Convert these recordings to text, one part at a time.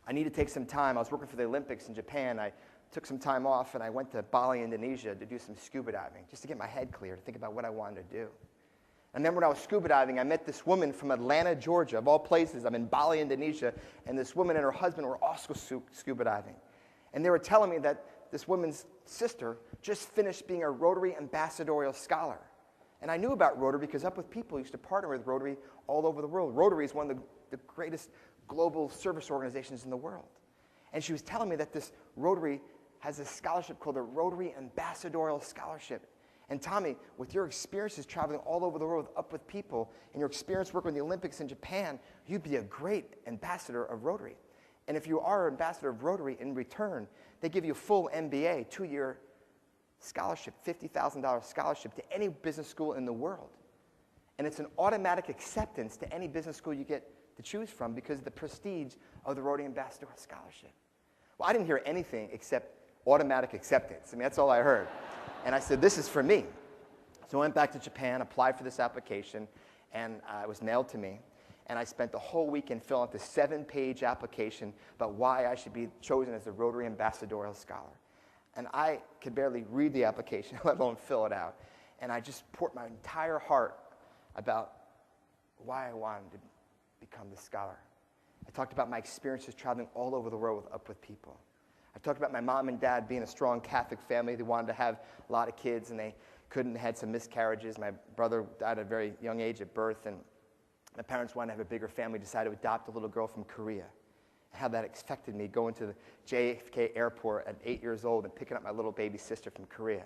I need to take some time. I was working for the Olympics in Japan. I took some time off, and I went to Bali, Indonesia to do some scuba diving, just to get my head clear, to think about what I wanted to do. And then when I was scuba diving, I met this woman from Atlanta, Georgia, of all places. I'm in Bali, Indonesia, and this woman and her husband were also scuba diving. And they were telling me that this woman's sister just finished being a Rotary Ambassadorial Scholar. And I knew about Rotary because Up With People used to partner with Rotary all over the world. Rotary is one of the greatest global service organizations in the world. And she was telling me that this Rotary has a scholarship called the Rotary Ambassadorial Scholarship. And Tommy, with your experiences traveling all over the world Up With People and your experience working with the Olympics in Japan, you'd be a great ambassador of Rotary. And if you are an ambassador of Rotary, in return, they give you a full MBA, 2-year scholarship, $50,000 scholarship to any business school in the world. And it's an automatic acceptance to any business school you get to choose from because of the prestige of the Rotary Ambassador Scholarship. Well, I didn't hear anything except automatic acceptance. I mean, that's all I heard. And I said, this is for me. So I went back to Japan, applied for this application, and it was mailed to me. And I spent the whole weekend filling out this 7-page application about why I should be chosen as the Rotary Ambassadorial Scholar. And I could barely read the application, let alone fill it out. And I just poured my entire heart about why I wanted to become the scholar. I talked about my experiences traveling all over the world with Up With People. I talked about my mom and dad being a strong Catholic family. They wanted to have a lot of kids, and they couldn't. They had some miscarriages. My brother died at a very young age at birth, and my parents wanted to have a bigger family, decided to adopt a little girl from Korea. And how that affected me going to the JFK airport at 8 years old and picking up my little baby sister from Korea,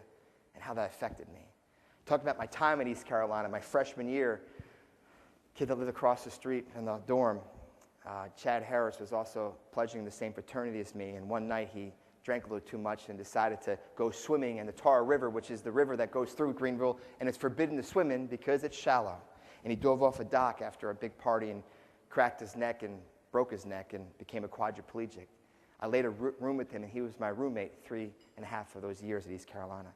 and how that affected me. I talked about my time in East Carolina, my freshman year, kid that lived across the street in the dorm. Chad Harris was also pledging the same fraternity as me, and one night he drank a little too much and decided to go swimming in the Tar River, which is the river that goes through Greenville, and it's forbidden to swim in because it's shallow. And he dove off a dock after a big party and cracked his neck and broke his neck and became a quadriplegic. I later roomed with him, and he was my roommate 3.5 of those years at East Carolina.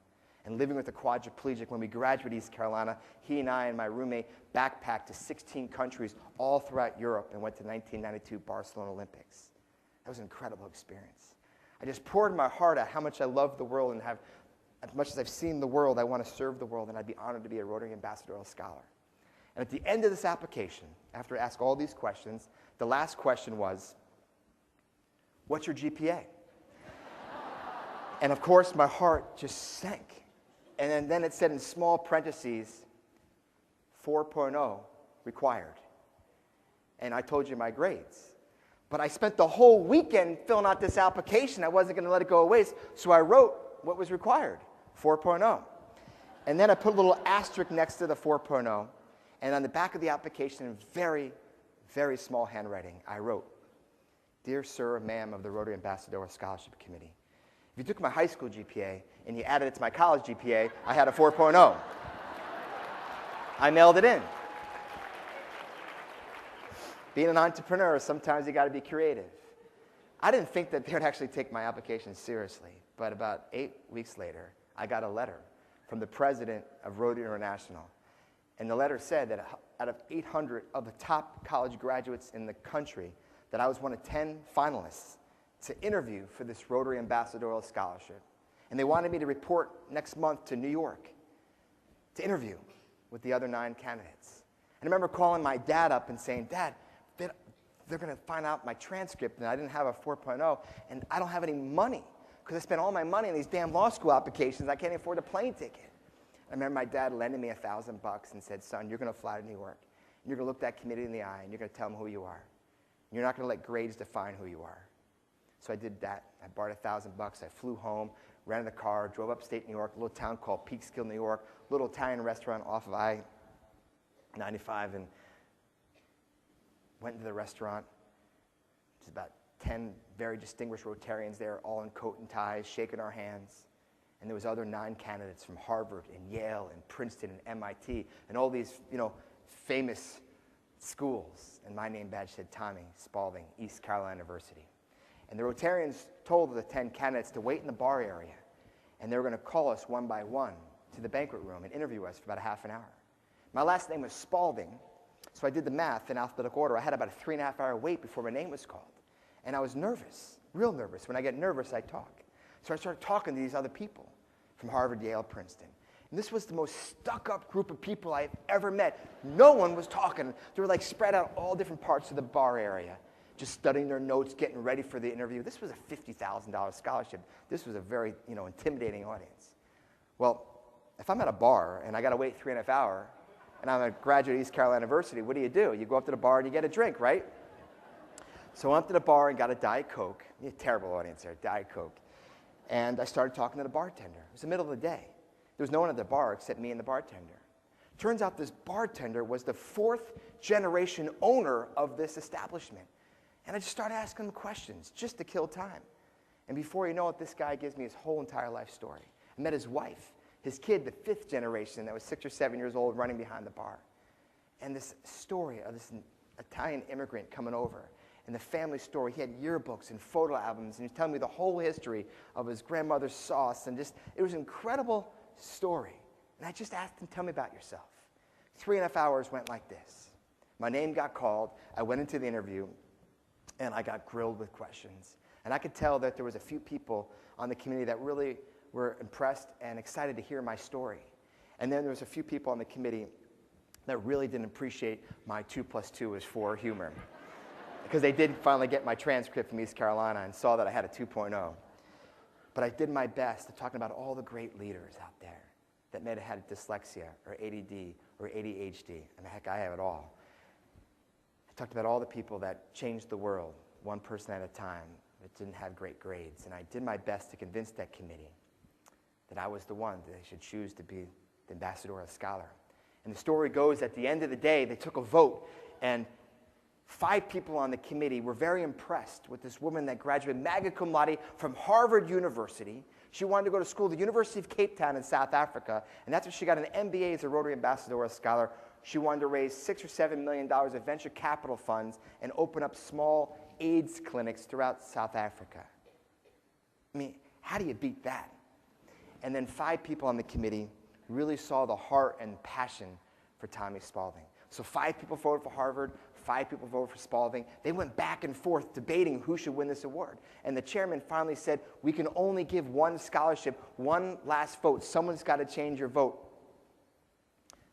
And living with a quadriplegic, when we graduated East Carolina, he and I and my roommate backpacked to 16 countries all throughout Europe and went to the 1992 Barcelona Olympics. That was an incredible experience. I just poured my heart out how much I love the world, and have, as much as I've seen the world, I want to serve the world, and I'd be honored to be a Rotary Ambassadorial Scholar. And at the end of this application, after I asked all these questions, the last question was, what's your GPA? And of course, my heart just sank. And then it said in small parentheses, 4.0 required. And I told you my grades. But I spent the whole weekend filling out this application. I wasn't going to let it go to waste, so I wrote what was required, 4.0. And then I put a little asterisk next to the 4.0. And on the back of the application, in very, very small handwriting, I wrote, Dear Sir, Ma'am of the Rotary Ambassadorial Scholarship Committee, if you took my high school GPA and you added it to my college GPA, I had a 4.0. I mailed it in. Being an entrepreneur, sometimes you got to be creative. I didn't think that they would actually take my application seriously, but about 8 weeks later, I got a letter from the president of Rotary International. And the letter said that out of 800 of the top college graduates in the country, that I was one of 10 finalists to interview for this Rotary Ambassadorial Scholarship. And they wanted me to report next month to New York to interview with the other 9 candidates. And I remember calling my dad up and saying, Dad, they're going to find out my transcript, and I didn't have a 4.0, and I don't have any money because I spent all my money on these damn law school applications. I can't afford a plane ticket. I remember my dad lending me $1,000 and said, son, you're going to fly to New York. And you're going to look that committee in the eye, and you're going to tell them who you are. And you're not going to let grades define who you are. So I did that. I borrowed $1,000. I flew home, rented a car, drove upstate New York, a little town called Peekskill, New York, a little Italian restaurant off of I-95, and went into the restaurant. There's about 10 very distinguished Rotarians there, all in coat and ties, shaking our hands. And there was other 9 candidates from Harvard and Yale and Princeton and MIT and all these, famous schools. And my name badge said Tommy Spaulding, East Carolina University. And the Rotarians told the 10 candidates to wait in the bar area. And they were going to call us one by one to the banquet room and interview us for about a half an hour. My last name was Spaulding, so I did the math in alphabetical order. I had about a 3.5-hour wait before my name was called. And I was nervous, real nervous. When I get nervous, I talk. So I started talking to these other people from Harvard, Yale, Princeton. And this was the most stuck-up group of people I've ever met. No one was talking. They were like spread out all different parts of the bar area, just studying their notes, getting ready for the interview. This was a $50,000 scholarship. This was a very, intimidating audience. Well, if I'm at a bar and I got to wait 3.5 hours, and I'm a graduate of East Carolina University, what do? You go up to the bar and you get a drink, right? So I went to the bar and got a Diet Coke. A terrible audience there, Diet Coke. And I started talking to the bartender. It was the middle of the day. There was no one at the bar except me and the bartender. Turns out this bartender was the 4th generation owner of this establishment. And I just started asking him questions just to kill time. And before you know it, this guy gives me his whole entire life story. I met his wife, his kid, the 5th generation that was 6 or 7 years old running behind the bar. And this story of this Italian immigrant coming over. And the family story, he had yearbooks and photo albums, and he was telling me the whole history of his grandmother's sauce, and it was an incredible story. And I just asked him, tell me about yourself. 3.5 hours went like this. My name got called, I went into the interview, and I got grilled with questions. And I could tell that there was a few people on the committee that really were impressed and excited to hear my story. And then there was a few people on the committee that really didn't appreciate my 2 + 2 is 4 humor. Because they did finally get my transcript from East Carolina and saw that I had a 2.0. But I did my best to talk about all the great leaders out there that may have had dyslexia or ADD or ADHD. I mean, heck, I have it all. I talked about all the people that changed the world, one person at a time, that didn't have great grades. And I did my best to convince that committee that I was the one that they should choose to be the ambassadorial scholar. And the story goes, at the end of the day, they took a vote, and 5 people on the committee were very impressed with this woman that graduated magna cum laude from Harvard University. She wanted to go to school at the University of Cape Town in South Africa, and after she got an MBA as a Rotary Ambassadorial Scholar, she wanted to raise $6 or $7 million of venture capital funds and open up small AIDS clinics throughout South Africa. I mean, how do you beat that? And then 5 people on the committee really saw the heart and passion for Tommy Spaulding. So 5 people voted for Harvard, 5 people voted for Spaulding. They went back and forth debating who should win this award. And the chairman finally said, we can only give one scholarship, one last vote. Someone's got to change your vote.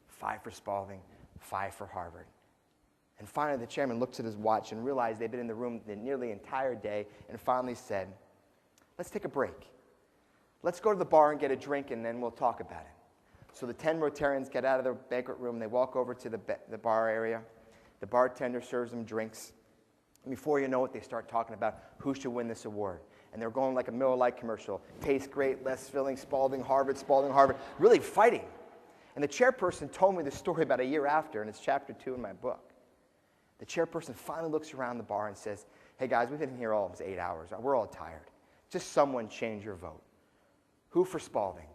5 for Spaulding, 5 for Harvard. And finally, the chairman looked at his watch and realized they'd been in the room nearly the entire day and finally said, let's take a break. Let's go to the bar and get a drink, and then we'll talk about it. So the 10 Rotarians get out of the banquet room. They walk over to the bar area. The bartender serves them drinks. And before you know it, they start talking about who should win this award. And they're going like a Miller Lite commercial. Tastes great, less filling, Spaulding, Harvard, really fighting. And the chairperson told me the story about a year after, and it's chapter 2 in my book. The chairperson finally looks around the bar and says, hey guys, we've been here almost 8 hours. We're all tired. Just someone change your vote. Who for Spaulding?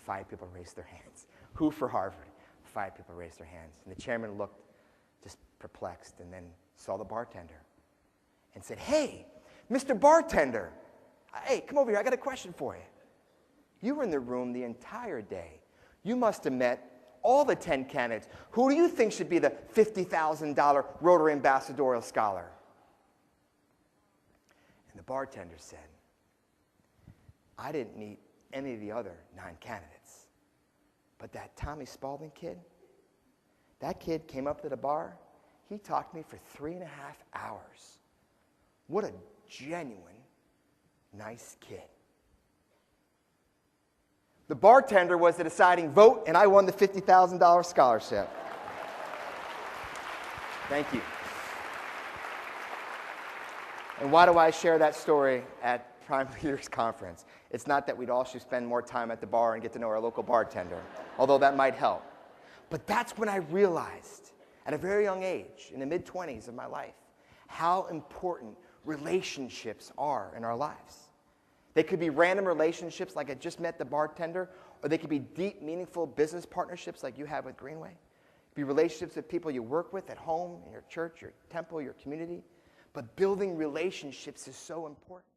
5 people raised their hands. Who for Harvard? 5 people raised their hands. And the chairman looked just perplexed and then saw the bartender and said, hey, Mr. Bartender, hey, come over here. I got a question for you. You were in the room the entire day. You must have met all the 10 candidates. Who do you think should be the $50,000 Rotary Ambassadorial Scholar? And the bartender said, I didn't meet any of the other 9 candidates. But that Tommy Spaulding kid, that kid came up to the bar. He talked to me for 3.5 hours. What a genuine, nice kid. The bartender was the deciding vote, and I won the $50,000 scholarship. Thank you. And why do I share that story at Prime Leaders Conference? It's not that we'd all should spend more time at the bar and get to know our local bartender, although that might help. But that's when I realized, at a very young age, in the mid-20s of my life, how important relationships are in our lives. They could be random relationships like I just met the bartender, or they could be deep, meaningful business partnerships like you have with Greenway. It could be relationships with people you work with at home, in your church, your temple, your community. But building relationships is so important.